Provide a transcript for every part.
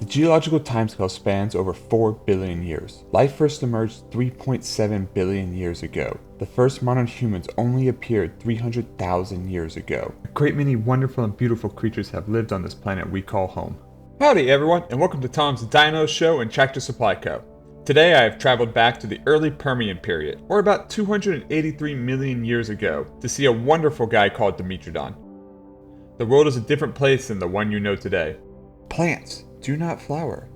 geological timescale spans over 4 billion years. Life first emerged 3.7 billion years ago. The first modern humans only appeared 300,000 years ago. A great many wonderful and beautiful creatures have lived on this planet we call home. Howdy everyone, and welcome to Tom's Dino Show and Tractor Supply Co. Today I have traveled back to the early Permian period, or about 283 million years ago, to see a wonderful guy called Dimetrodon. The world is a different place than the one you know today. Plants do not flower.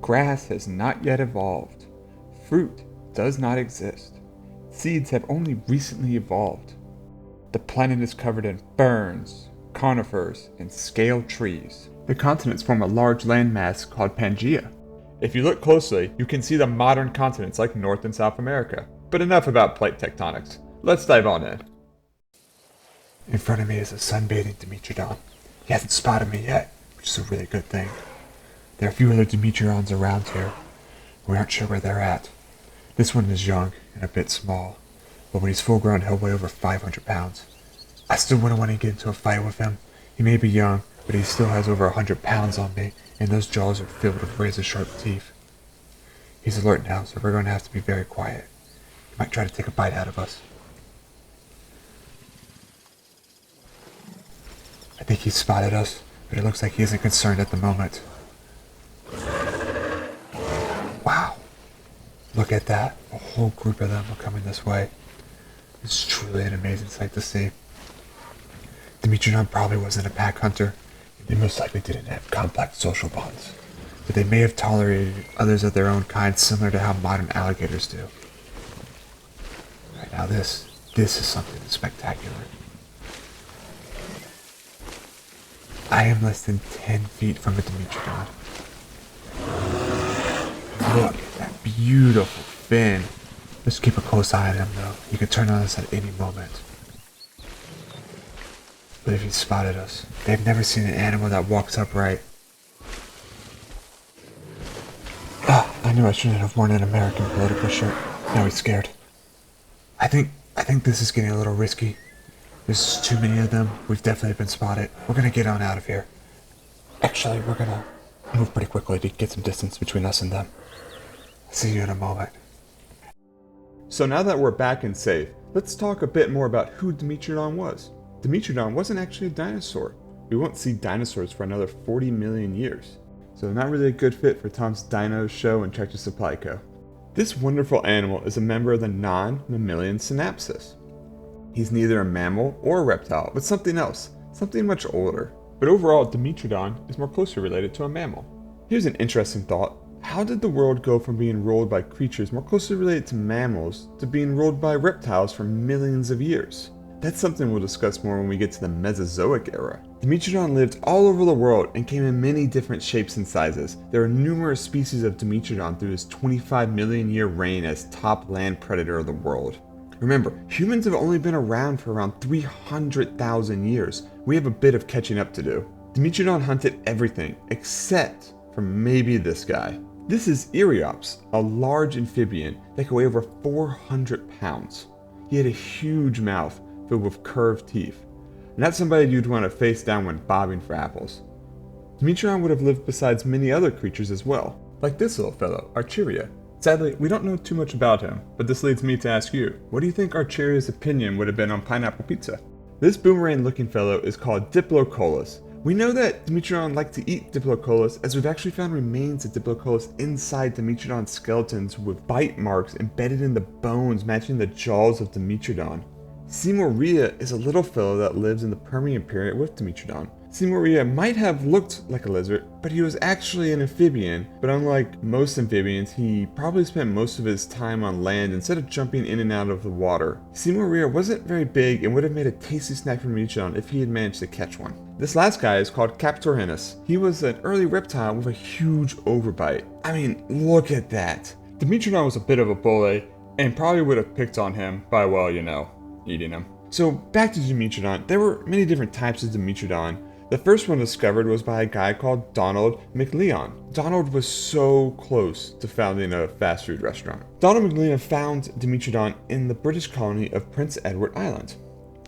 Grass has not yet evolved. Fruit does not exist. Seeds have only recently evolved. The planet is covered in ferns, conifers, and scaled trees. The continents form a large landmass called Pangaea. If you look closely, you can see the modern continents like North and South America. But enough about plate tectonics. Let's dive on in. In front of me is a sunbathing Dimetrodon. He hasn't spotted me yet, which is a really good thing. There are a few other Dimetrodons around here. We aren't sure where they're at. This one is young and a bit small, but when he's full grown, he'll weigh over 500 pounds. I still wouldn't want to get into a fight with him. He may be young, but he still has over 100 pounds on me, and those jaws are filled with razor-sharp teeth. He's alert now, so we're going to have to be very quiet. He might try to take a bite out of us. I think he spotted us, but it looks like he isn't concerned at the moment. Wow. Look at that. A whole group of them are coming this way. It's truly an amazing sight to see. Dimetrodon probably wasn't a pack hunter. They most likely didn't have complex social bonds, but they may have tolerated others of their own kind, similar to how modern alligators do. Right now, this is something spectacular. I am less than 10 feet from a Dimetrodon. Look at that beautiful fin. Let's keep a close eye on him, though. He could turn on us at any moment. But if he spotted us, they've never seen an animal that walks upright. I knew I shouldn't have worn an American political shirt. Now he's scared. I think this is getting a little risky. There's too many of them. We've definitely been spotted. We're gonna get on out of here. Actually, we're gonna move pretty quickly to get some distance between us and them. See you in a moment. So now that we're back and safe, let's talk a bit more about who Dimetrodon was. Dimetrodon wasn't actually a dinosaur. We won't see dinosaurs for another 40 million years. So not really a good fit for Tom's Dino Show and Tractor Supply Co. This wonderful animal is a member of the non-mammalian synapsis. He's neither a mammal or a reptile, but something else, something much older. But overall, Dimetrodon is more closely related to a mammal. Here's an interesting thought. How did the world go from being ruled by creatures more closely related to mammals to being ruled by reptiles for millions of years? That's something we'll discuss more when we get to the Mesozoic era. Dimetrodon lived all over the world and came in many different shapes and sizes. There are numerous species of Dimetrodon through his 25 million year reign as top land predator of the world. Remember, humans have only been around for around 300,000 years. We have a bit of catching up to do. Dimetrodon hunted everything except for maybe this guy. This is Eriops, a large amphibian that could weigh over 400 pounds. He had a huge mouth filled with curved teeth. Not somebody you'd want to face down when bobbing for apples. Dimetrodon would have lived besides many other creatures as well, like this little fellow, Archeria. Sadly, we don't know too much about him, but this leads me to ask you, what do you think Archeria's opinion would have been on pineapple pizza? This boomerang-looking fellow is called Diplocolus. We know that Dimetrodon liked to eat Diplocolus, as we've actually found remains of Diplocolus inside Dimetrodon skeletons with bite marks embedded in the bones matching the jaws of Dimetrodon. Seymourrea is a little fellow that lives in the Permian period with Dimetrodon. Seymourrea might have looked like a lizard, but he was actually an amphibian, but unlike most amphibians, he probably spent most of his time on land instead of jumping in and out of the water. Seymourrea wasn't very big and would have made a tasty snack for Dimetrodon if he had managed to catch one. This last guy is called Captorhinus. He was an early reptile with a huge overbite. I mean, look at that. Dimetrodon was a bit of a bully, and probably would have picked on him by, well, eating him. So back to Dimetrodon. There were many different types of Dimetrodon. The first one discovered was by a guy called Donald McLeon. Donald was so close to founding a fast food restaurant. Donald McLeon found Dimetrodon in the British colony of Prince Edward Island.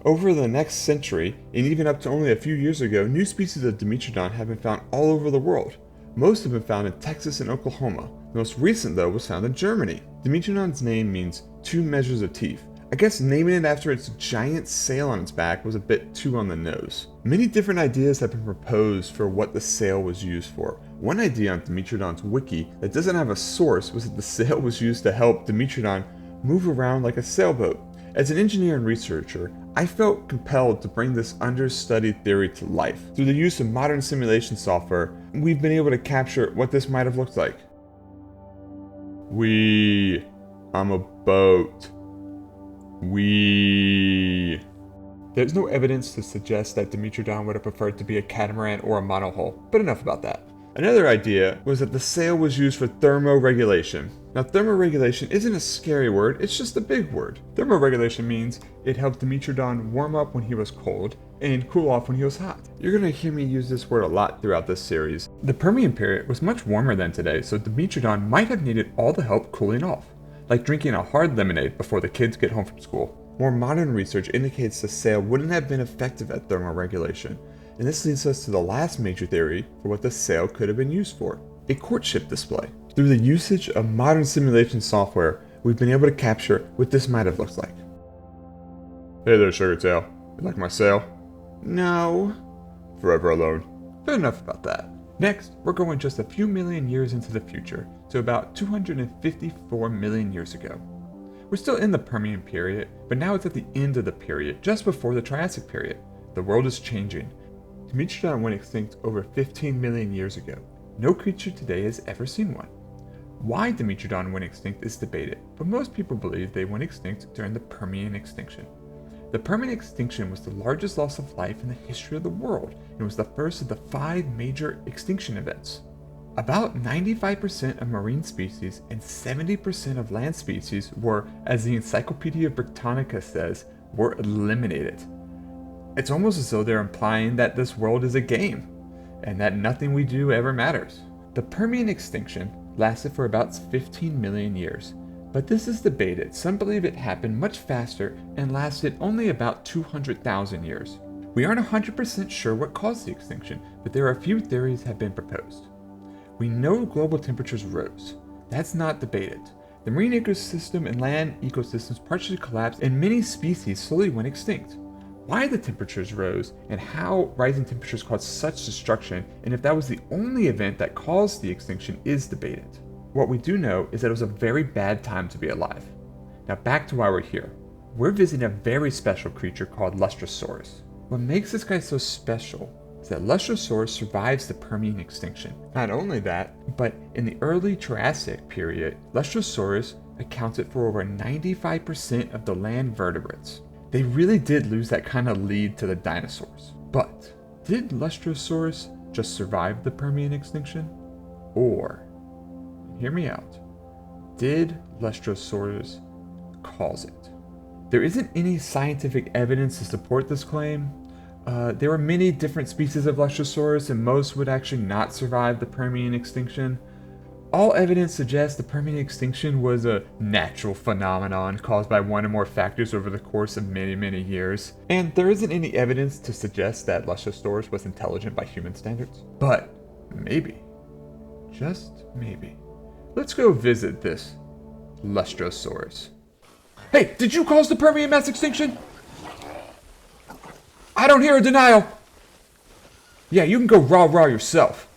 Over the next century, and even up to only a few years ago, new species of Dimetrodon have been found all over the world. Most have been found in Texas and Oklahoma. The most recent, though, was found in Germany. Dimetrodon's name means 2 measures of teeth. I guess naming it after its giant sail on its back was a bit too on the nose. Many different ideas have been proposed for what the sail was used for. One idea on Dimetrodon's wiki that doesn't have a source was that the sail was used to help Dimetrodon move around like a sailboat. As an engineer and researcher, I felt compelled to bring this understudied theory to life. Through the use of modern simulation software, we've been able to capture what this might have looked like. I'm a boat. There's no evidence to suggest that Dimetrodon would have preferred to be a catamaran or a monohull, but enough about that. Another idea was that the sail was used for thermoregulation. Now, thermoregulation isn't a scary word, it's just a big word. Thermoregulation means it helped Dimetrodon warm up when he was cold and cool off when he was hot. You're gonna hear me use this word a lot throughout this series. The Permian period was much warmer than today, so Dimetrodon might have needed all the help cooling off, like drinking a hard lemonade before the kids get home from school. More modern research indicates the sail wouldn't have been effective at thermoregulation, and this leads us to the last major theory for what the sail could have been used for: a courtship display. Through the usage of modern simulation software, we've been able to capture what this might have looked like. Hey there, Sugartail. You like my sail? No. Forever alone. But enough about that. Next, we're going just a few million years into the future, to about 254 million years ago. We're still in the Permian period, but now it's at the end of the period, just before the Triassic period. The world is changing. Dimetrodon went extinct over 15 million years ago. No creature today has ever seen one. Why Dimetrodon went extinct is debated, but most people believe they went extinct during the Permian extinction. The Permian extinction was the largest loss of life in the history of the world, and was the first of the 5 major extinction events. About 95% of marine species and 70% of land species were, as the Encyclopedia Britannica says, were eliminated. It's almost as though they're implying that this world is a game, and that nothing we do ever matters. The Permian extinction lasted for about 15 million years, but this is debated. Some believe it happened much faster and lasted only about 200,000 years. We aren't 100% sure what caused the extinction, but there are a few theories have been proposed. We know global temperatures rose. That's not debated. The marine ecosystem and land ecosystems partially collapsed, and many species slowly went extinct. Why the temperatures rose, and how rising temperatures caused such destruction, and if that was the only event that caused the extinction, is debated. What we do know is that it was a very bad time to be alive. Now back to why we're here. We're visiting a very special creature called Lystrosaurus. What makes this guy so special is that Lystrosaurus survives the Permian extinction. Not only that, but in the early Triassic period, Lystrosaurus accounted for over 95% of the land vertebrates. They really did lose that kind of lead to the dinosaurs. But did Lystrosaurus just survive the Permian extinction? Or, hear me out, did Lystrosaurus cause it? There isn't any scientific evidence to support this claim. There are many different species of Lystrosaurus, and most would actually not survive the Permian extinction. All evidence suggests the Permian extinction was a natural phenomenon caused by one or more factors over the course of many years. And there isn't any evidence to suggest that Lystrosaurus was intelligent by human standards. But maybe, just maybe, let's go visit this Lystrosaurus. Hey, did you cause the Permian mass extinction? I don't hear a denial. Yeah, you can go rah-rah yourself.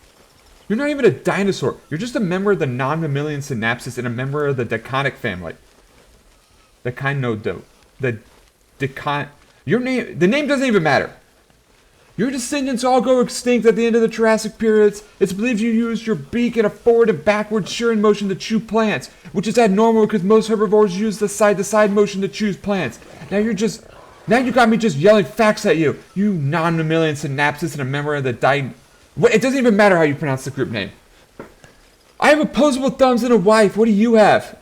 You're not even a dinosaur. You're just a member of the non-mammalian synapsis and a member of the Deconic family. The name doesn't even matter. Your descendants all go extinct at the end of the Jurassic periods. It's believed you used your beak in a forward and backward shearing motion to chew plants, which is abnormal because most herbivores use the side-to-side motion to choose plants. Now you got me just yelling facts at you. You non-mammalian synapsis and a member of the it doesn't even matter how you pronounce the group name. I have opposable thumbs and a wife. What do you have?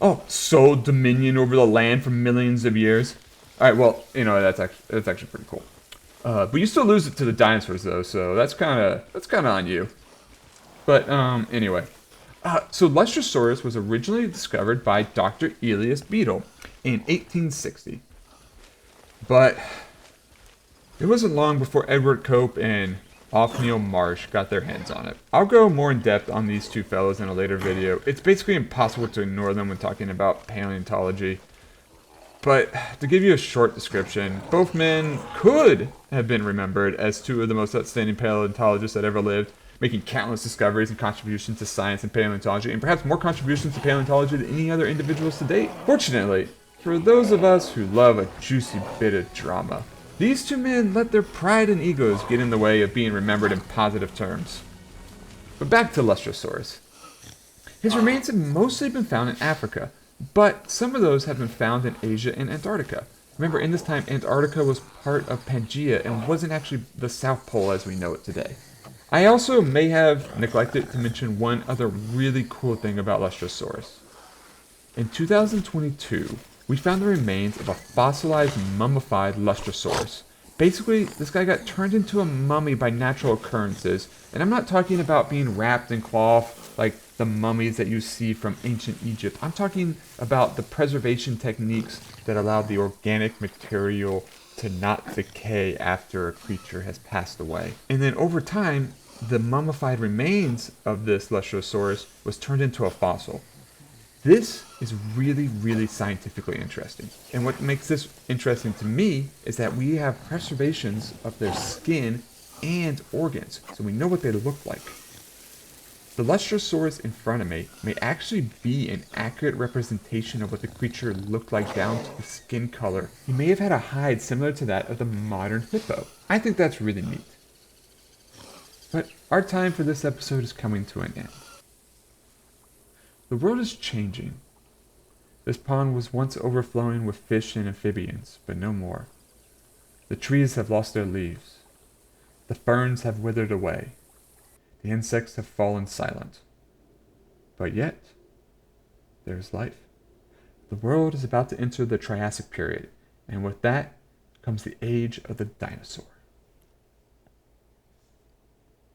Oh, sole dominion over the land for millions of years. All right, well, that's actually pretty cool. But you still lose it to the dinosaurs though, so that's kind of on you. But anyway, so Lystrosaurus was originally discovered by Dr. Elias Beadle in 1860. But it wasn't long before Edward Cope and Othniel Marsh got their hands on it. I'll go more in depth on these two fellows in a later video. It's basically impossible to ignore them when talking about paleontology. But to give you a short description, both men could have been remembered as two of the most outstanding paleontologists that ever lived, making countless discoveries and contributions to science and paleontology, and perhaps more contributions to paleontology than any other individuals to date. Fortunately, for those of us who love a juicy bit of drama, these two men let their pride and egos get in the way of being remembered in positive terms. But back to Lystrosaurus. His remains have mostly been found in Africa, but some of those have been found in Asia and Antarctica. Remember, in this time, Antarctica was part of Pangaea and wasn't actually the South Pole as we know it today. I also may have neglected to mention one other really cool thing about Lystrosaurus. In 2022, we found the remains of a fossilized mummified Lystrosaurus. Basically, this guy got turned into a mummy by natural occurrences, and I'm not talking about being wrapped in cloth like the mummies that you see from ancient Egypt. I'm talking about the preservation techniques that allowed the organic material to not decay after a creature has passed away. And then over time, the mummified remains of this Lystrosaurus was turned into a fossil. This is really, really scientifically interesting. And what makes this interesting to me is that we have preservations of their skin and organs, so we know what they look like. The Lystrosaurus in front of me may actually be an accurate representation of what the creature looked like down to the skin color. He may have had a hide similar to that of the modern hippo. I think that's really neat. But our time for this episode is coming to an end. The world is changing. This pond was once overflowing with fish and amphibians, but no more. The trees have lost their leaves. The ferns have withered away. The insects have fallen silent. But yet, there is life. The world is about to enter the Triassic period, and with that comes the age of the dinosaur.